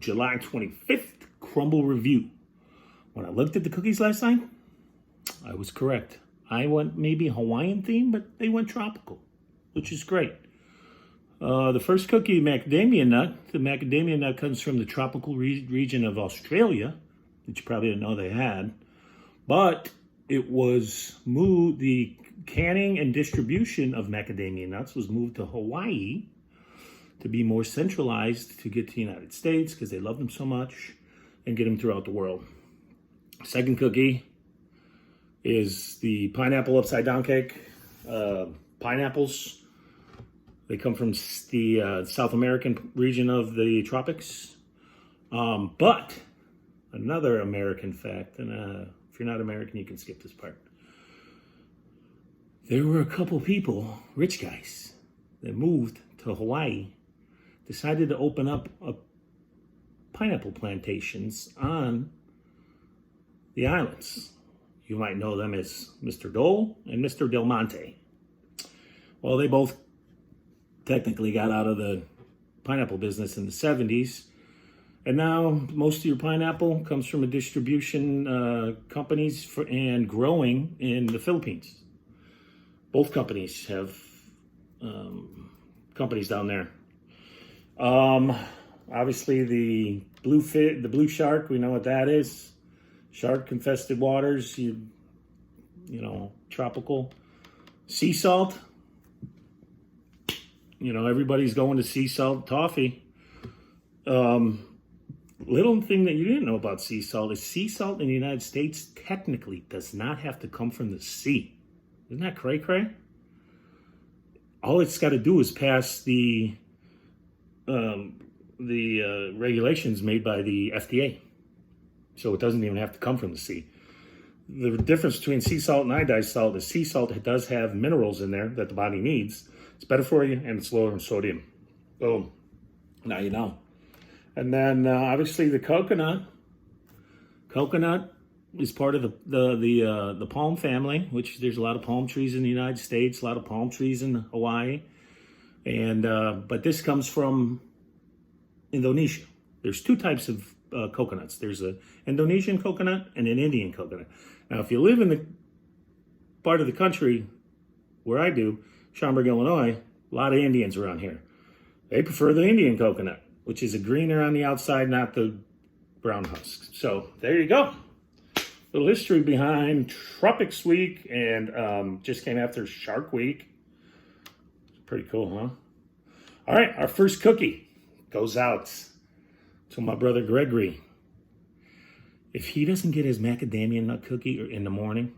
July 25th Crumbl Review. When I looked at the cookies last night, I was correct. I went maybe Hawaiian theme, but they went tropical, which is great. The first cookie, macadamia nut. The macadamia nut comes from the tropical region of Australia, which you probably didn't know they had. But it was moved, the canning and distribution of macadamia nuts was moved to Hawaii to be more centralized to get to the United States because they love them so much and get them throughout the world. Second cookie is the pineapple upside down cake. Pineapples, they come from the South American region of the tropics. But another American fact, and if you're not American, you can skip this part. There were a couple people, rich guys, that moved to Hawaii, decided to open up pineapple plantations on the islands. You might know them as Mr. Dole and Mr. Del Monte. Well, they both technically got out of the pineapple business in the 70s. And now most of your pineapple comes from a distribution companies and growing in the Philippines. Both companies have companies down there. Obviously the blue shark, we know what that is. Shark infested waters, you know, tropical. Sea salt, you know, everybody's going to sea salt toffee. Little thing that you didn't know about sea salt is sea salt in the United States technically does not have to come from the sea. Isn't that cray-cray? All it's got to do is pass the regulations made by the FDA. So it doesn't even have to come from the sea. The difference between sea salt and iodized salt is sea salt does have minerals in there that the body needs. It's better for you and it's lower in sodium. Boom. Now you know. And then obviously the coconut. Coconut is part of the palm family, which there's a lot of palm trees in the United States, a lot of palm trees in Hawaii. And but this comes from Indonesia. There's two types of coconuts. There's an Indonesian coconut and an Indian coconut. Now, if you live in the part of the country where I do, Schaumburg, Illinois, a lot of Indians around here. They prefer the Indian coconut, which is a greener on the outside, not the brown husk. So there you go. Little history behind Tropics Week and just came after Shark Week. Pretty cool, huh? All right, our first cookie goes out to my brother Gregory. If he doesn't get his macadamia nut cookie in the morning,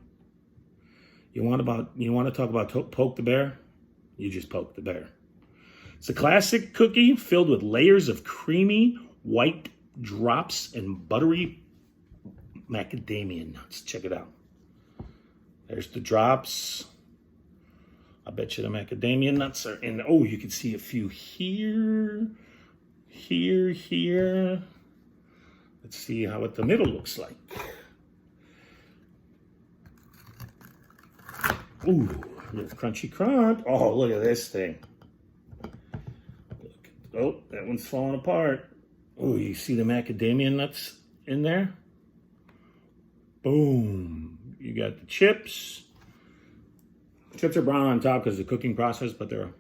you want to talk about poke the bear? You just poke the bear. It's a classic cookie filled with layers of creamy white drops and buttery macadamia nuts. Check it out. There's the drops. I bet you the macadamia nuts are in. Oh, you can see a few here. Here. Let's see what the middle looks like. Ooh, a little crunchy crunch. Oh, look at this thing. Oh, that one's falling apart. Oh, you see the macadamia nuts in there? Boom. You got the chips. Chips are brown on top because of the cooking process, but they're,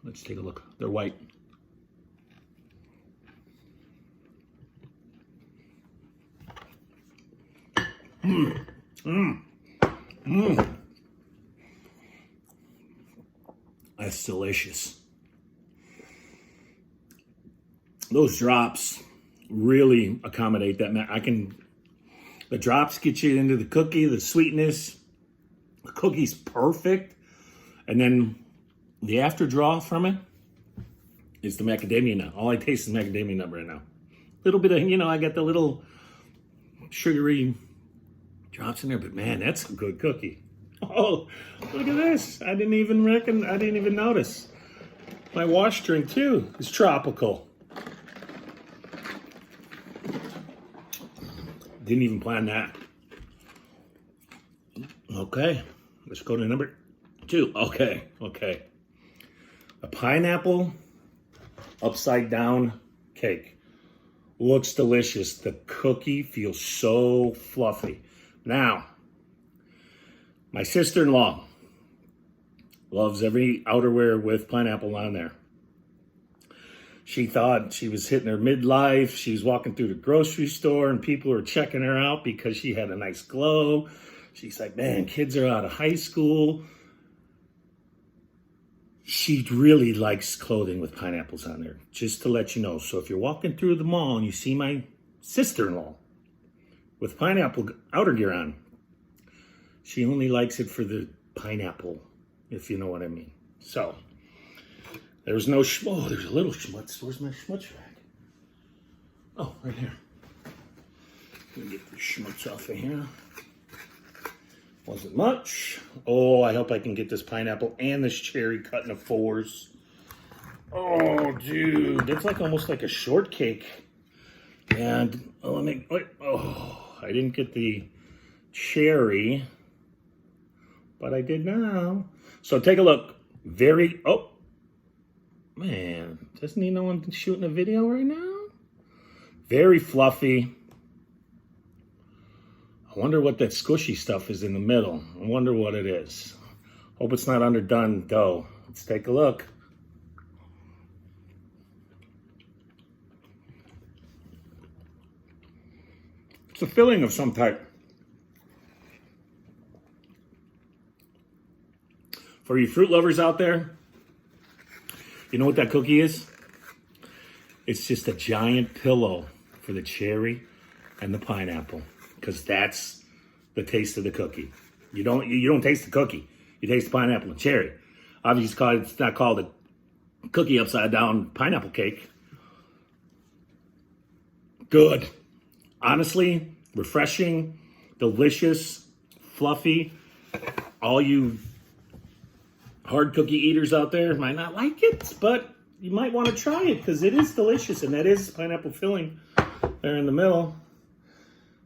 let's take a look. They're white. That's delicious. Those drops really accommodate that. The drops get you into the cookie, the sweetness. The cookie's perfect. And then the after draw from it is the macadamia nut. All I taste is macadamia nut right now. A little bit of, I got the little sugary drops in there, but man, that's a good cookie. Oh, look at this. I didn't even notice. My wash drink too is tropical. Didn't even plan that. Okay, let's go to number 2. Okay. A pineapple upside down cake. Looks delicious. The cookie feels so fluffy. Now, my sister-in-law loves every outerwear with pineapple on there. She thought she was hitting her midlife. She was walking through the grocery store and people were checking her out because she had a nice glow. She's like, man, kids are out of high school. She really likes clothing with pineapples on there, just to let you know. So if you're walking through the mall and you see my sister-in-law with pineapple outer gear on, she only likes it for the pineapple, if you know what I mean. So, there's no oh, there's a little schmutz. Where's my schmutz rag? Oh, right here. Let me get the schmutz off of here. Wasn't much. Oh, I hope I can get this pineapple and this cherry cut into fours. Oh, dude, that's like almost like a shortcake. And I didn't get the cherry, but I did now. So take a look. Oh, man, doesn't he know I'm shooting a video right now? Very fluffy. I wonder what that squishy stuff is in the middle. I wonder what it is. Hope it's not underdone dough. Let's take a look. It's a filling of some type. For you fruit lovers out there, you know what that cookie is? It's just a giant pillow for the cherry and the pineapple, because that's the taste of the cookie. You don't taste the cookie. You taste the pineapple and cherry. Obviously, it's not called a cookie upside down pineapple cake. Good. Honestly, refreshing, delicious, fluffy. All you hard cookie eaters out there might not like it, but you might want to try it because it is delicious, and that is pineapple filling there in the middle.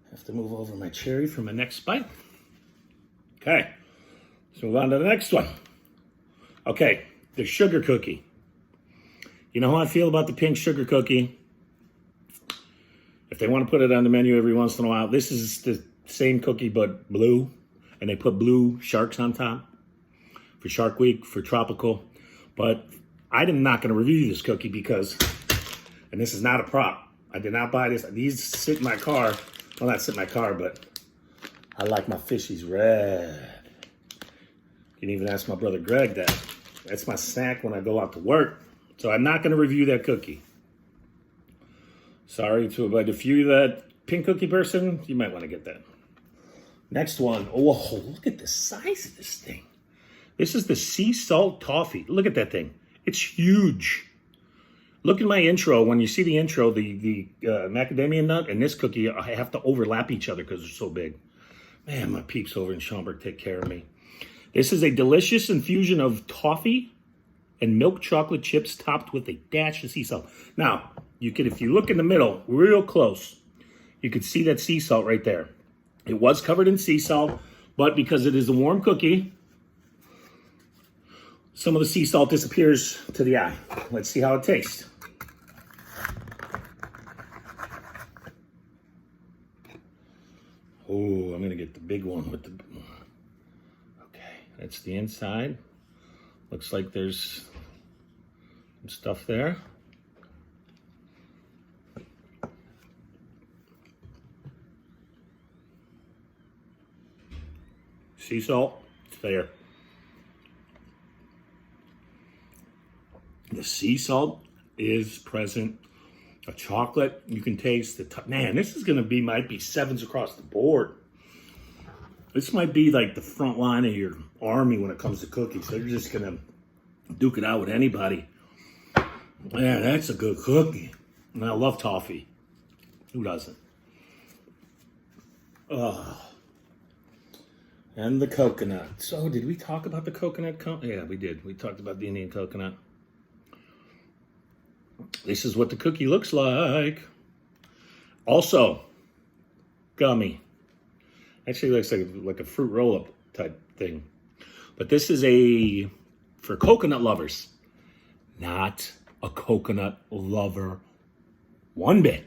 I have to move over my cherry for my next bite. Okay, let's move on to the next one. Okay, the sugar cookie. You know how I feel about the pink sugar cookie? If they want to put it on the menu every once in a while, this is the same cookie but blue, and they put blue sharks on top for Shark Week, for tropical. But I'm not going to review this cookie because, and this is not a prop, I did not buy this. These sit in my car. Well, not sit in my car, but I like my fishies red. You can even ask my brother Greg that. That's my snack when I go out to work. So I'm not going to review that cookie. Sorry to, but if you're that pink cookie person, you might want to get that. Next one. Oh, look at the size of this thing. This is the sea salt toffee. Look at that thing. It's huge. Look at my intro. When you see the intro, the macadamia nut and this cookie, I have to overlap each other because they're so big. Man, my peeps over in Schaumburg take care of me. This is a delicious infusion of toffee and milk chocolate chips topped with a dash of sea salt. Now, you could, if you look in the middle, real close, you could see that sea salt right there. It was covered in sea salt, but because it is a warm cookie, some of the sea salt disappears to the eye. Let's see how it tastes. Oh, I'm gonna get the big one with the, okay, that's the inside. Looks like there's some stuff there. Sea salt, it's there. The sea salt is present. A chocolate, you can taste the man, this is gonna might be sevens across the board. This might be like the front line of your army when it comes to cookies. They're just gonna duke it out with anybody. Man, that's a good cookie. And I love toffee. Who doesn't? Oh. And the coconut. So did we talk about the coconut? Yeah, we did. We talked about the Indian coconut. This is what the cookie looks like. Also, gummy. Actually looks like a fruit roll-up type thing. But this is for coconut lovers. Not a coconut lover One bit.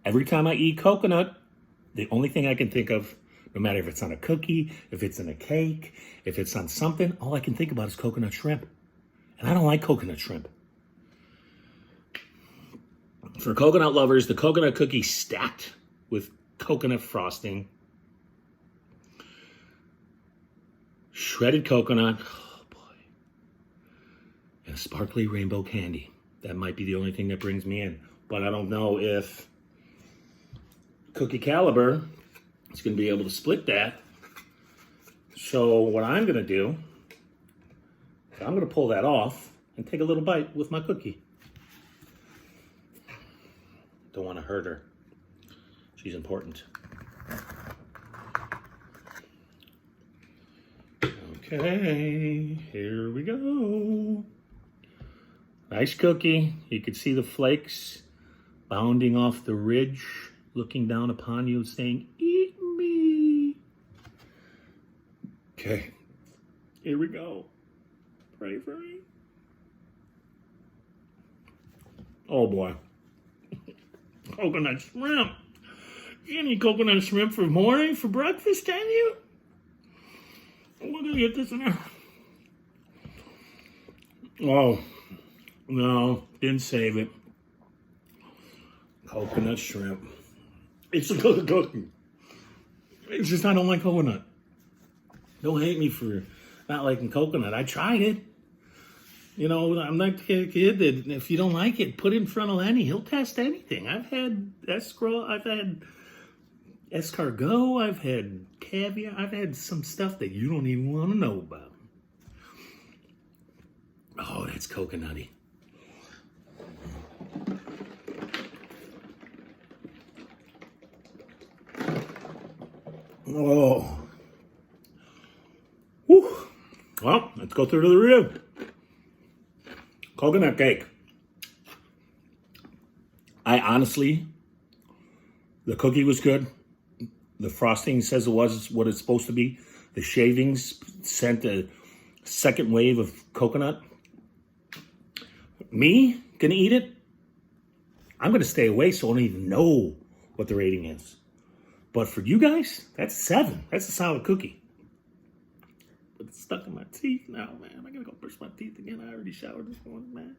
Every time I eat coconut, the only thing I can think of, no matter if it's on a cookie, if it's in a cake, if it's on something, all I can think about is coconut shrimp. And I don't like coconut shrimp. For coconut lovers, the coconut cookie stacked with coconut frosting, shredded coconut, oh boy, and a sparkly rainbow candy. That might be the only thing that brings me in. But I don't know if Cookie Caliber is going to be able to split that. So what I'm going to do, I'm going to pull that off and take a little bite with my cookie. Don't want to hurt her. She's important. Okay, here we go. Nice cookie. You can see the flakes bounding off the ridge, looking down upon you, saying, "Eat me." Okay, here we go. Pray for me. Oh boy. Coconut shrimp. You need coconut shrimp for morning, for breakfast, can you? We're gonna get this in there. Oh, no, didn't save it. Coconut shrimp. It's a good cookie. It's just I don't like coconut. Don't hate me for not liking coconut. I tried it. You know, I'm not the kid that if you don't like it, put it in front of Lenny. He'll test anything. I've had escargot, I've had escargot, I've had caviar, I've had some stuff that you don't even want to know about. Oh, that's coconutty. Oh. Whew. Well, let's go through to the review. Coconut cake. I honestly, the cookie was good. The frosting says it was what it's supposed to be. The shavings sent a second wave of coconut. Me, gonna eat it? I'm gonna stay away so I don't even know what the rating is. But for you guys, that's 7. That's a solid cookie. But it's stuck in my teeth now, man. I gotta go brush my teeth again. I already showered this morning, man.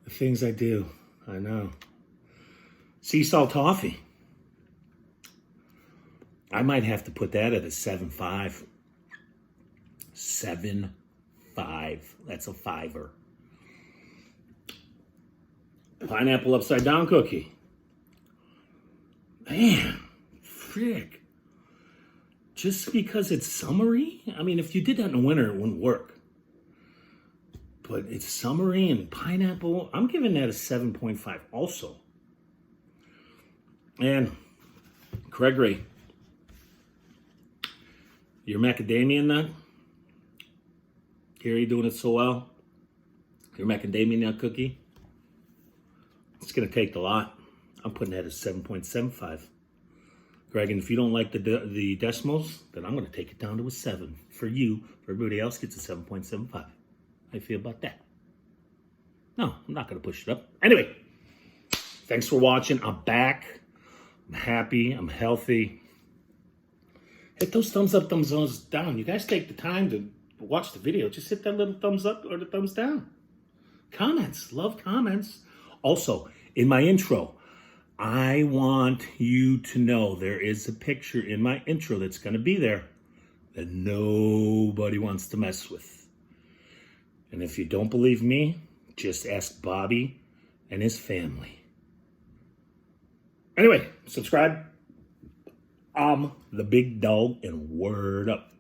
The things I do, I know. Sea salt toffee. I might have to put that at a 7.5. 7.5. That's a 5er. Pineapple upside down cookie. Man, frick. Just because it's summery? I mean, if you did that in the winter, it wouldn't work. But it's summery and pineapple. I'm giving that a 7.5 also. And Gregory, your macadamia nut. Gary doing it so well. Your macadamia nut cookie. It's going to take a lot. I'm putting that at 7.75. Greg, and if you don't like the decimals, then I'm going to take it down to a 7. For you, for everybody else gets a 7.75. How you feel about that? No, I'm not going to push it up. Anyway, thanks for watching. I'm back. I'm happy. I'm healthy. Hit those thumbs up, thumbs down. You guys take the time to watch the video. Just hit that little thumbs up or the thumbs down. Comments. Love comments. Also, in my intro, I want you to know there is a picture in my intro that's going to be there that nobody wants to mess with. And if you don't believe me, just ask Bobby and his family. Anyway, subscribe. I'm the big dog, and word up.